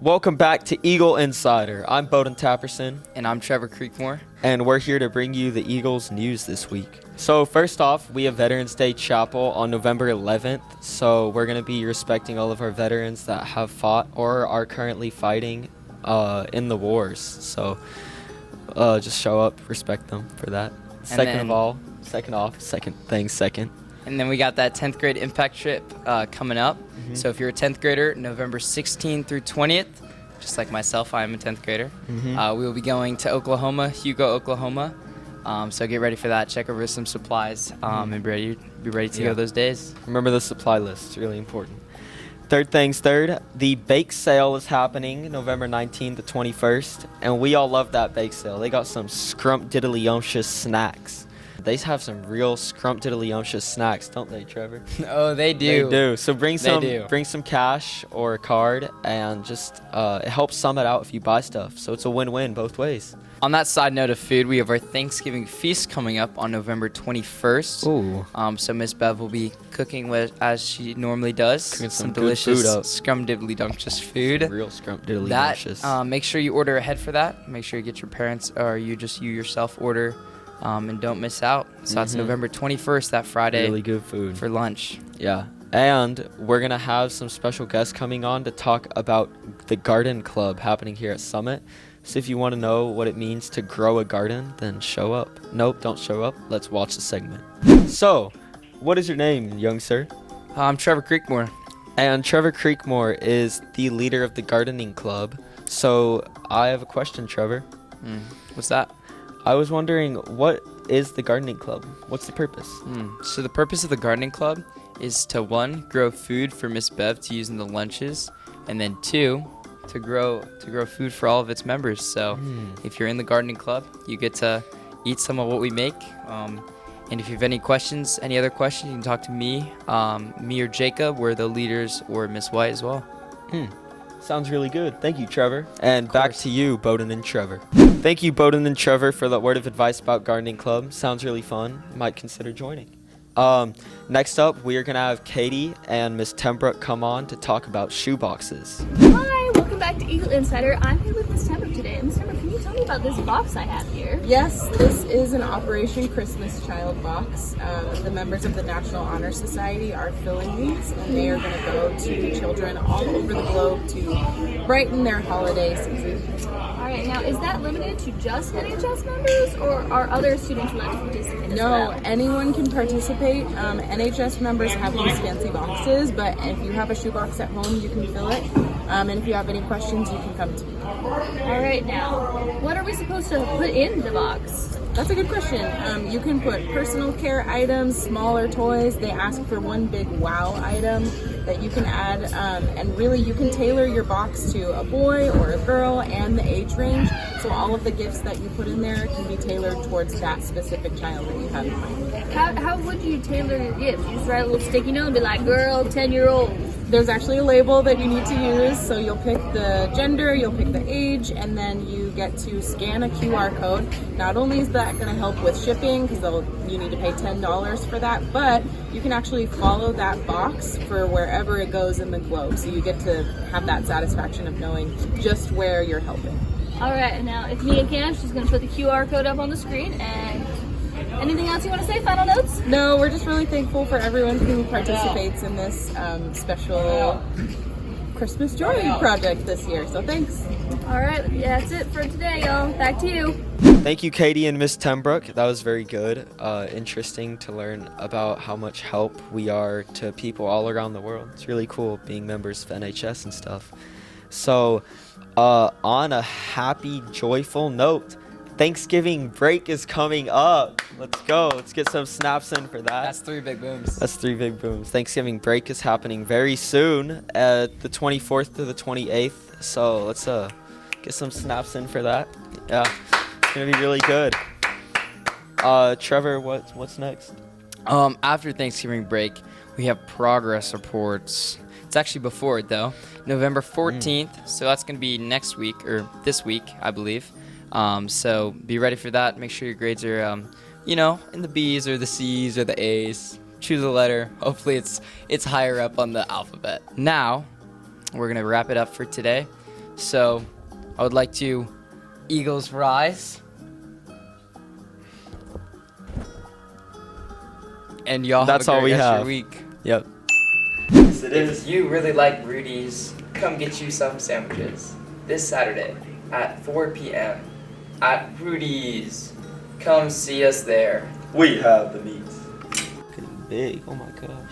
Welcome back to Eagle Insider. I'm Bowden Tapperson. And I'm Trevor Creekmore. And we're here to bring you the Eagles news this week. So first off, we have Veterans Day Chapel on November 11th. So we're going to be respecting all of our veterans that have fought or are currently fighting in the wars. So just show up, respect them for that. Second. And then we got that 10th grade impact trip coming up. Mm-hmm. So if you're a 10th grader, November 16th through 20th, just like myself, I am a 10th grader. Mm-hmm. We will be going to Oklahoma, Hugo, Oklahoma. So get ready for that. Check over some supplies and be ready to go those days. Remember the supply list. It's really important. Third things third, the bake sale is happening November 19th to 21st. And we all love that bake sale. They got some scrumptiddlyumptious snacks. They have some real scrumptiddlyumptious snacks, don't they, Trevor? Oh, they do. They do. So bring some cash or a card, and just it helps sum it out if you buy stuff. So it's a win-win both ways. On that side note of food, we have our Thanksgiving feast coming up on November 21st. Ooh. So Miss Bev will be cooking as she normally does. Cooking some delicious good food up. scrumdiddlydumptious food. Real scrumptiddlyumptious. Make sure you order ahead for that. Make sure you get your parents or you yourself order. And don't miss out. So that's November 21st, that Friday. Really good food. For lunch. Yeah. And we're going to have some special guests coming on to talk about the garden club happening here at Summit. So if you want to know what it means to grow a garden, then show up. Nope, don't show up. Let's watch the segment. So, what is your name, young sir? I'm Trevor Creekmore. And Trevor Creekmore is the leader of the gardening club. So I have a question, Trevor. What's that? I was wondering, what is the gardening club? What's the purpose? So the purpose of the gardening club is to, 1, grow food for Miss Bev to use in the lunches, and then 2, to grow food for all of its members. So if you're in the gardening club, you get to eat some of what we make. And if you have any other questions, you can talk to me or Jacob. We're the leaders, or Miss White as well. Sounds really good. Thank you, Trevor. And back to you, Bowden and Trevor. Thank you, Bowden and Trevor, for that word of advice about gardening club. Sounds really fun. Might consider joining. Next up, we are going to have Katie and Miss Tembrook come on to talk about shoe boxes. Hi, welcome back to Eagle Insider. I'm here with Miss Tembrook today. Miss Tembrook, can you tell me about this box I have here? Yes, this is an Operation Christmas Child box. The members of the National Honor Society are filling these, and they are going to go to children all over the globe to brighten their holiday season. All right, now is that limited to just NHS members, or are other students allowed to participate as well? No, anyone can participate. NHS members have these fancy boxes, but if you have a shoebox at home, you can fill it. And if you have any questions, you can come to me. All right, now, what are we supposed to put in the box? That's a good question. You can put personal care items, smaller toys. They ask for one big wow item that you can add. And really, you can tailor your box to a boy or a girl and the age range. So all of the gifts that you put in there can be tailored towards that specific child that you have in mind. How would you tailor your gift? You just write a little sticky note and be like, girl, 10-year-old. There's actually a label that you need to use. So you'll pick the gender, you'll pick the age, and then you get to scan a QR code. Not only is that going to help with shipping, because you need to pay $10 for that, but you can actually follow that box for wherever it goes in the globe. So you get to have that satisfaction of knowing just where you're helping. All right, now if Mia can, she's going to put the QR code up on the screen. And anything else you want to say? Final notes? No, we're just really thankful for everyone who participates in this special Christmas Joy project this year. So thanks. All right, yeah, that's it for today, y'all. Back to you. Thank you, Katie and Miss Tembrook. That was very good. Interesting to learn about how much help we are to people all around the world. It's really cool being members of NHS and stuff. So, on a happy, joyful note, Thanksgiving break is coming up. Let's go. Let's get some snaps in for that. That's 3 big booms. That's 3 big booms. Thanksgiving break is happening very soon, at the 24th to the 28th. So let's get some snaps in for that. Yeah, it's gonna be really good. Trevor, what's next? After Thanksgiving break, we have progress reports. It's actually before it, though. November 14th, so that's going to be next week, or this week, I believe. So be ready for that. Make sure your grades are, in the B's or the C's or the A's. Choose a letter. Hopefully it's higher up on the alphabet. Now, we're going to wrap it up for today. So I would like to Eagles rise. And y'all That's have a all great we rest of have. your week. Yep. Yes, it If you really like Rudy's, come get you some sandwiches this Saturday at 4 p.m. at Rudy's. Come see us there. We have the meats. Getting big. Oh my gosh.